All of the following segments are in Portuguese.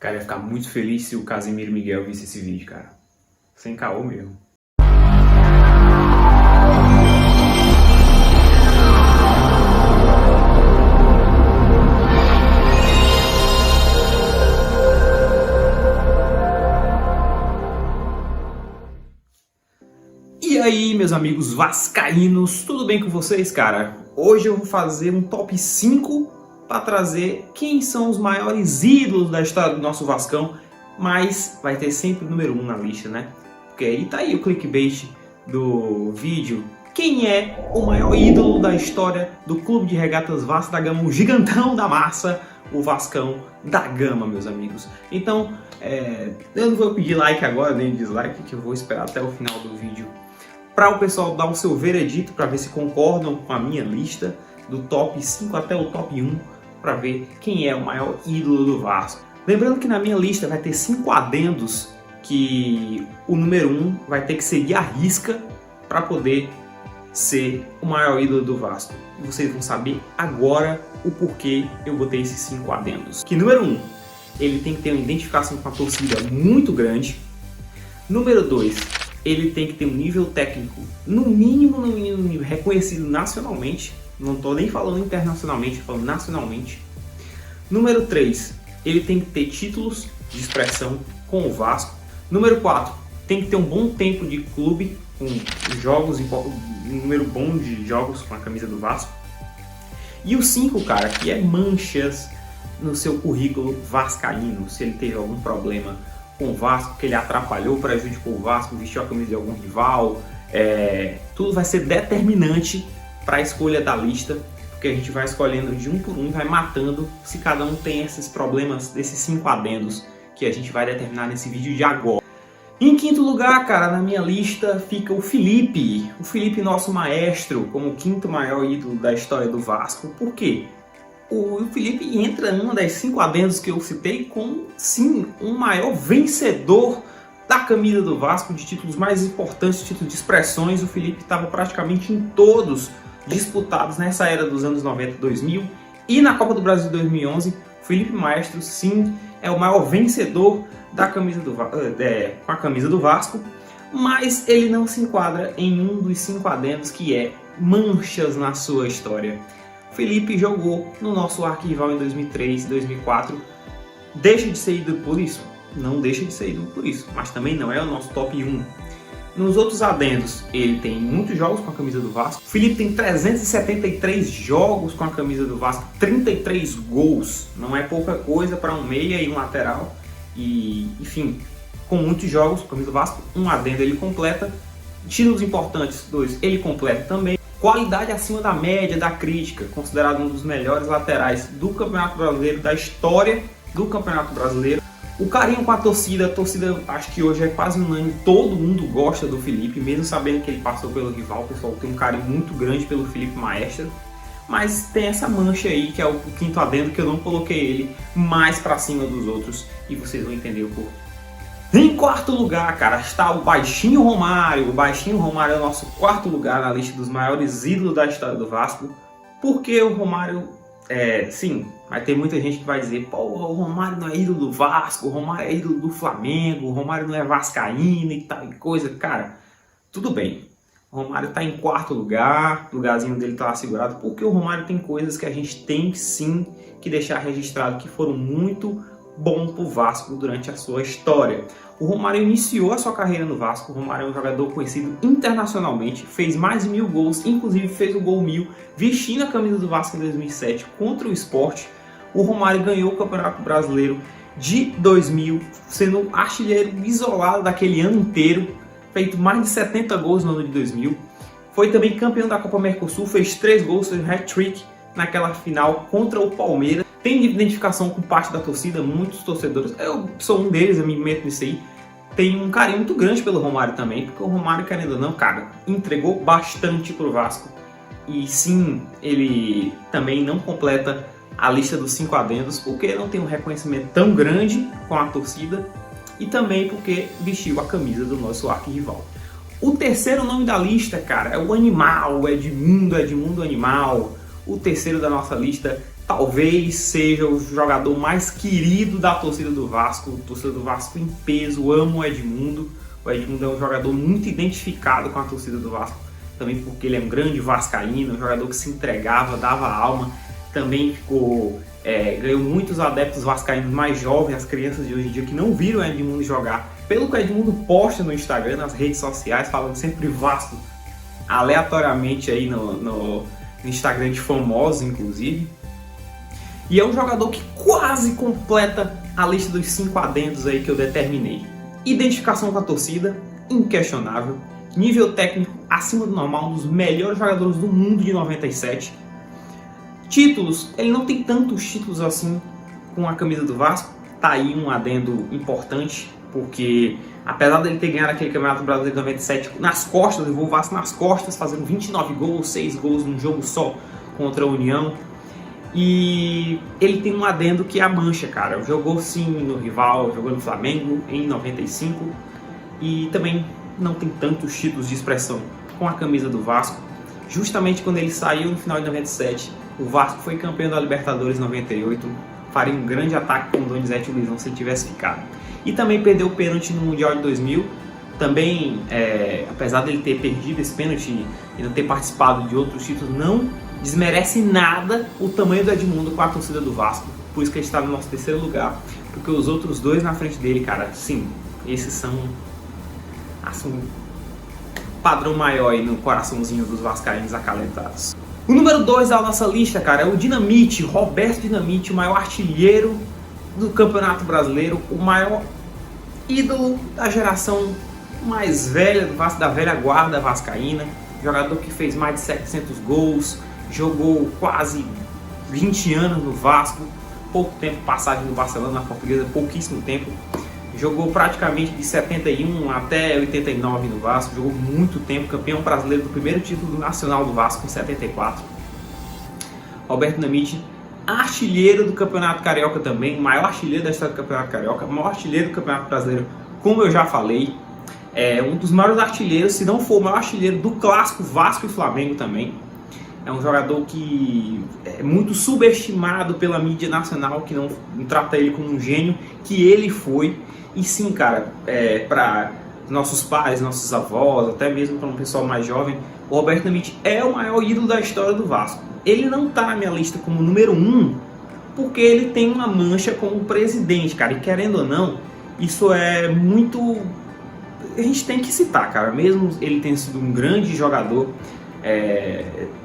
Cara, ia ficar muito feliz se o Casemiro Miguel visse esse vídeo, cara. Sem caô mesmo. E aí, meus amigos vascaínos, tudo bem com vocês, cara? Hoje eu vou fazer um top 5 para trazer quem são os maiores ídolos da história do nosso Vascão, mas vai ter sempre o número 1 na lista, né? Porque aí tá aí o clickbait do vídeo. Quem é o maior ídolo da história do Clube de Regatas Vasco da Gama, o gigantão da massa, o Vascão da Gama, meus amigos? Então, eu não vou pedir like agora, nem dislike, que eu vou esperar até o final do vídeo para o pessoal dar o seu veredito, para ver se concordam com a minha lista, do top 5 até o top 1, para ver quem é o maior ídolo do Vasco. Lembrando que na minha lista vai ter 5 adendos que o número 1 vai ter que seguir à risca para poder ser o maior ídolo do Vasco. E vocês vão saber agora o porquê eu botei esses 5 adendos. Que número 1, ele tem que ter uma identificação com a torcida muito grande. Número 2, ele tem que ter um nível técnico no mínimo reconhecido nacionalmente. Não estou nem falando internacionalmente, estou falando nacionalmente. Número 3, ele tem que ter títulos de expressão com o Vasco. Número 4, tem que ter um bom tempo de clube, com jogos, um número bom de jogos com a camisa do Vasco. E o 5, cara, que é manchas no seu currículo vascaíno. Se ele teve algum problema com o Vasco, que ele atrapalhou, prejudicou o Vasco, vestiu a camisa de algum rival, tudo vai ser determinante para a escolha da lista, porque a gente vai escolhendo de um por um, vai matando se cada um tem esses problemas, desses 5 adendos que a gente vai determinar nesse vídeo de agora. Em quinto lugar, cara, na minha lista fica o Felipe, nosso maestro, como o 5º maior ídolo da história do Vasco. Por quê? O Felipe entra em uma das 5 adendos que eu citei como, sim, um maior vencedor da camisa do Vasco, de títulos mais importantes, títulos de expressões. O Felipe estava praticamente em todos disputados nessa era dos anos 90 e 2000. E na Copa do Brasil de 2011, o Felipe Maestro, sim, é o maior vencedor da camisa com a camisa do Vasco, mas ele não se enquadra em um dos 5 adendos que é manchas na sua história. Felipe jogou no nosso arquival em 2003 e 2004. Deixa de ser ídolo por isso? Não deixa de ser ídolo por isso, mas também não é o nosso top 1. Nos outros adendos, ele tem muitos jogos com a camisa do Vasco. O Felipe tem 373 jogos com a camisa do Vasco, 33 gols. Não é pouca coisa para um meia e um lateral. E, enfim, com muitos jogos com a camisa do Vasco, um adendo ele completa. Títulos importantes, 2, ele completa também. Qualidade acima da média da crítica, considerado um dos melhores laterais do Campeonato Brasileiro, da história do Campeonato Brasileiro. O carinho com a torcida acho que hoje é quase unânime, todo mundo gosta do Felipe, mesmo sabendo que ele passou pelo rival. O pessoal tem um carinho muito grande pelo Felipe Maestro, mas tem essa mancha aí, que é o 5º adendo, que eu não coloquei ele mais pra cima dos outros, e vocês vão entender o porquê. Em quarto lugar, cara, está o Baixinho Romário. O Baixinho Romário é o nosso 4º lugar na lista dos maiores ídolos da história do Vasco. Porque o Romário, sim, vai ter muita gente que vai dizer: pô, o Romário não é ídolo do Vasco, o Romário é ídolo do Flamengo, o Romário não é vascaíno e tal e coisa. Cara, tudo bem. O Romário está em 4º lugar, o lugarzinho dele está lá segurado, porque o Romário tem coisas que a gente tem sim que deixar registrado, que foram muito bom para o Vasco durante a sua história. O Romário iniciou a sua carreira no Vasco. O Romário é um jogador conhecido internacionalmente, fez mais de 1000 gols, inclusive fez o gol 1000 vestindo a camisa do Vasco em 2007 contra o Sport. O Romário ganhou o Campeonato Brasileiro de 2000, sendo artilheiro isolado daquele ano inteiro, feito mais de 70 gols no ano de 2000. Foi também campeão da Copa Mercosul, fez 3 gols, fez um hat-trick naquela final contra o Palmeiras. Tem identificação com parte da torcida, muitos torcedores, eu sou um deles, eu me meto nisso aí. Tem um carinho muito grande pelo Romário também, porque o Romário, querendo ou não, cara, entregou bastante pro Vasco. E sim, ele também não completa a lista dos 5 adendos, porque não tem um reconhecimento tão grande com a torcida, e também porque vestiu a camisa do nosso arquirrival. O terceiro nome da lista, cara, é o Animal, o Edmundo Animal. O terceiro da nossa lista talvez seja o jogador mais querido da torcida do Vasco. A torcida do Vasco em peso ama o Edmundo. O Edmundo é um jogador muito identificado com a torcida do Vasco, também porque ele é um grande vascaíno, um jogador que se entregava, dava alma. Também ganhou muitos adeptos vascaínos mais jovens, as crianças de hoje em dia que não viram o Edmundo jogar. Pelo que o Edmundo posta no Instagram, nas redes sociais, falando sempre Vasco, aleatoriamente aí no Instagram de famosos, inclusive. E é um jogador que quase completa a lista dos 5 adendos aí que eu determinei. Identificação com a torcida, inquestionável. Nível técnico acima do normal, um dos melhores jogadores do mundo de 97. Títulos, ele não tem tantos títulos assim com a camisa do Vasco. Tá aí um adendo importante, porque apesar dele ter ganhado aquele Campeonato Brasileiro de 97 nas costas, levou o Vasco nas costas, fazendo 29 gols, 6 gols num jogo só contra a União. E ele tem um adendo que é a mancha, cara. Jogou sim no rival, jogou no Flamengo em 95 e também não tem tantos títulos de expressão com a camisa do Vasco. Justamente quando ele saiu no final de 97, o Vasco foi campeão da Libertadores 98. Faria um grande ataque com o Donizete e o Luizão se ele tivesse ficado. E também perdeu o pênalti no Mundial de 2000. Também, apesar dele ter perdido esse pênalti e não ter participado de outros títulos, não desmerece nada o tamanho do Edmundo com a torcida do Vasco. Por isso que ele está no nosso terceiro lugar. Porque os outros dois na frente dele, cara, sim, esses são assim, padrão maior aí no coraçãozinho dos vascaínos acalentados. O número 2 da nossa lista, cara, é o Dinamite, Roberto Dinamite, o maior artilheiro do Campeonato Brasileiro, o maior ídolo da geração mais velha do Vasco, da velha guarda vascaína, jogador que fez mais de 700 gols, jogou quase 20 anos no Vasco, pouco tempo passagem no Barcelona, na Portuguesa, pouquíssimo tempo. Jogou praticamente de 71 até 89 no Vasco, jogou muito tempo, campeão brasileiro do primeiro título nacional do Vasco em 74. Roberto Dinamite, artilheiro do Campeonato Carioca também, maior artilheiro da história do Campeonato Carioca, maior artilheiro do Campeonato Brasileiro, como eu já falei. É um dos maiores artilheiros, se não for o maior artilheiro do clássico Vasco e Flamengo também. É um jogador que é muito subestimado pela mídia nacional, que não trata ele como um gênio, que ele foi. E sim, cara, para nossos pais, nossos avós, até mesmo para um pessoal mais jovem, o Roberto Dinamite é o maior ídolo da história do Vasco. Ele não está na minha lista como número 1, porque ele tem uma mancha como presidente, cara. E querendo ou não, isso é muito... A gente tem que citar, cara. Mesmo ele tendo sido um grande jogador,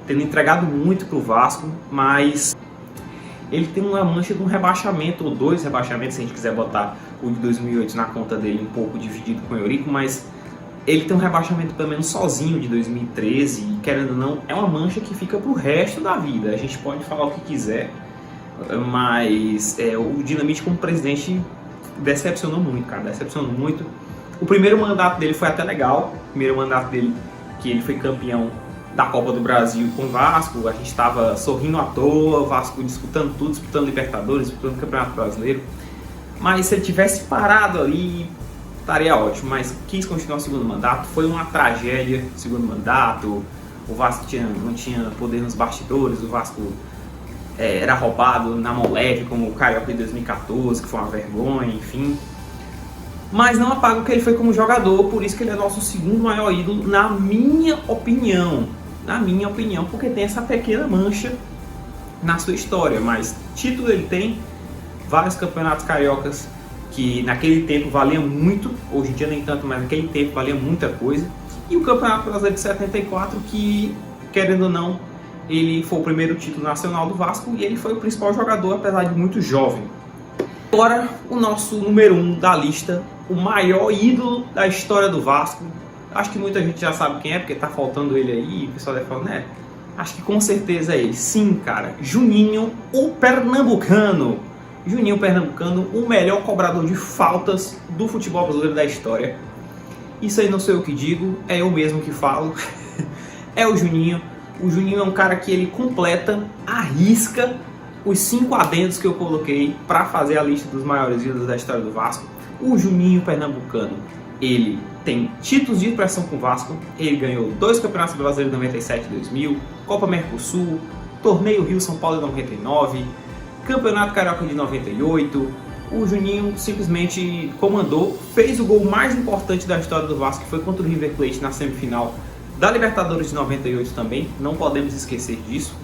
tendo entregado muito pro Vasco, mas ele tem uma mancha de um rebaixamento, ou 2 rebaixamentos, se a gente quiser botar o de 2008 na conta dele, um pouco dividido com o Eurico, mas ele tem um rebaixamento pelo menos sozinho de 2013, e querendo ou não, é uma mancha que fica pro resto da vida. A gente pode falar o que quiser, mas o Dinamite como presidente decepcionou muito, cara, decepcionou muito. O primeiro mandato dele foi até legal, o primeiro mandato dele, que ele foi campeão da Copa do Brasil com o Vasco, a gente estava sorrindo à toa, o Vasco disputando tudo, disputando Libertadores, disputando o Campeonato Brasileiro. Mas se ele tivesse parado ali, estaria ótimo, mas quis continuar o segundo mandato, foi uma tragédia o segundo mandato, o Vasco não tinha poder nos bastidores, o Vasco era roubado na mão leve, como o Carioca de 2014, que foi uma vergonha, enfim. Mas não apaga o que ele foi como jogador, por isso que ele é nosso segundo maior ídolo, na minha opinião. Na minha opinião, porque tem essa pequena mancha na sua história. Mas título ele tem, vários campeonatos cariocas que naquele tempo valiam muito, hoje em dia nem tanto, mas naquele tempo valia muita coisa. E o Campeonato Brasileiro de 74, que, querendo ou não, ele foi o primeiro título nacional do Vasco e ele foi o principal jogador, apesar de muito jovem. Agora, o nosso número 1 da lista, o maior ídolo da história do Vasco. Acho que muita gente já sabe quem é, porque tá faltando ele aí, e o pessoal deve falar, né? Acho que com certeza é ele. Sim, cara, Juninho, o pernambucano. Juninho, o pernambucano, o melhor cobrador de faltas do futebol brasileiro da história. Isso aí não sou eu que digo, é eu mesmo que falo. É o Juninho. O Juninho é um cara que ele completa, arrisca os 5 adendos que eu coloquei para fazer a lista dos maiores ídolos da história do Vasco. O Juninho pernambucano, ele tem títulos de expressão com o Vasco, ele ganhou 2 campeonatos brasileiros em 97 e 2000, Copa Mercosul, Torneio Rio São Paulo de 99, Campeonato Carioca de 98, o Juninho simplesmente comandou, fez o gol mais importante da história do Vasco, que foi contra o River Plate na semifinal da Libertadores de 98 também, não podemos esquecer disso.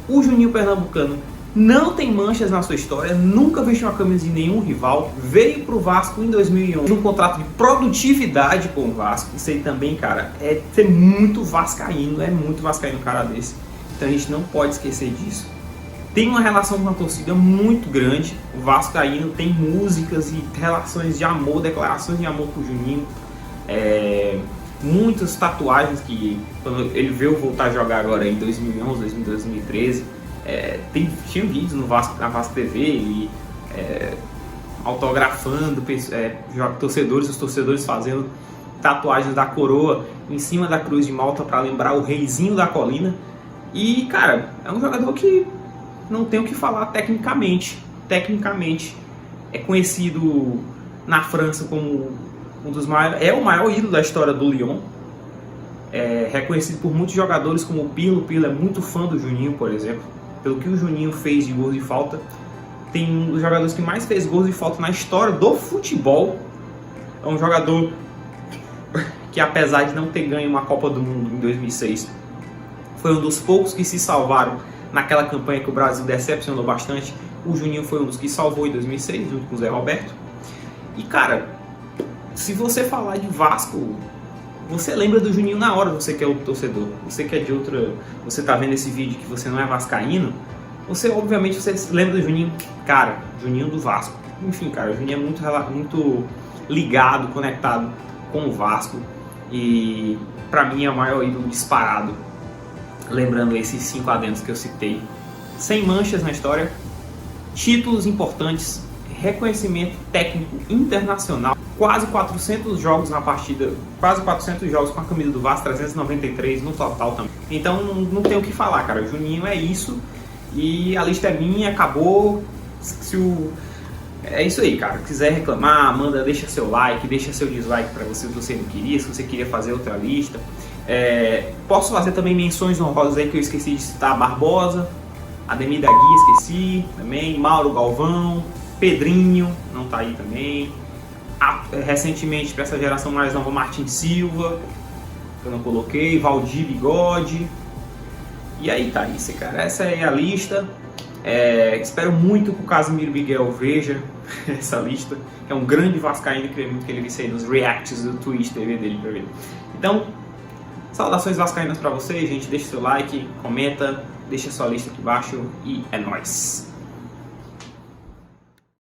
O Juninho Pernambucano não tem manchas na sua história, nunca vestiu a camisa de nenhum rival, veio pro Vasco em 2011, um contrato de produtividade com o Vasco. Isso aí também, cara, é ser muito vascaíno, um cara desse. Então a gente não pode esquecer disso. Tem uma relação com a torcida muito grande, o vascaíno tem músicas e relações de amor, declarações de amor pro Juninho. Muitas tatuagens que, quando ele veio voltar a jogar agora em 2011, 2013, tinha vídeos no Vasco, na Vasco TV, e autografando os torcedores fazendo tatuagens da coroa em cima da Cruz de Malta para lembrar o reizinho da colina. E, cara, é um jogador que não tem o que falar tecnicamente. Tecnicamente, é conhecido na França como um dos maiores, é o maior ídolo da história do Lyon. É reconhecido por muitos jogadores como o Pirlo. O Pirlo é muito fã do Juninho, por exemplo, pelo que o Juninho fez de gols de falta. Tem um dos jogadores que mais fez gols de falta na história do futebol. É um jogador que, apesar de não ter ganho uma Copa do Mundo em 2006, foi um dos poucos que se salvaram naquela campanha que o Brasil decepcionou bastante. O Juninho foi um dos que salvou em 2006, junto com o Zé Roberto. E, cara, se você falar de Vasco, você lembra do Juninho na hora, você que é o torcedor. Você que é de outra... Você tá vendo esse vídeo que você não é vascaíno, obviamente você lembra do Juninho, cara, Juninho do Vasco. Enfim, cara, o Juninho é muito ligado, conectado com o Vasco. E, pra mim, é o maior ídolo disparado. Lembrando esses 5 adendos que eu citei. Sem manchas na história, títulos importantes, reconhecimento técnico internacional, quase 400 jogos na partida, quase 400 jogos com a camisa do Vasco, 393 no total também. Então não tem o que falar, cara. O Juninho é isso, e a lista é minha, acabou. É isso aí, cara. Se quiser reclamar, manda, deixa seu like, deixa seu dislike para você se você não queria, se você queria fazer outra lista. Posso fazer também menções honrosas aí que eu esqueci de citar: Barbosa, Ademir da Guia, esqueci também, Mauro Galvão, Pedrinho, não tá aí também. Recentemente, para essa geração mais nova, Martin Silva, que eu não coloquei, Valdir Bigode. E aí tá isso, cara. Essa é a lista. Espero muito que o Casimiro Miguel veja essa lista, que é um grande vascaíno, que ele visse aí nos reacts do Twitch TV dele pra ver. Então, saudações vascaínas pra vocês, gente. Deixa seu like, comenta, deixa sua lista aqui embaixo e é nóis!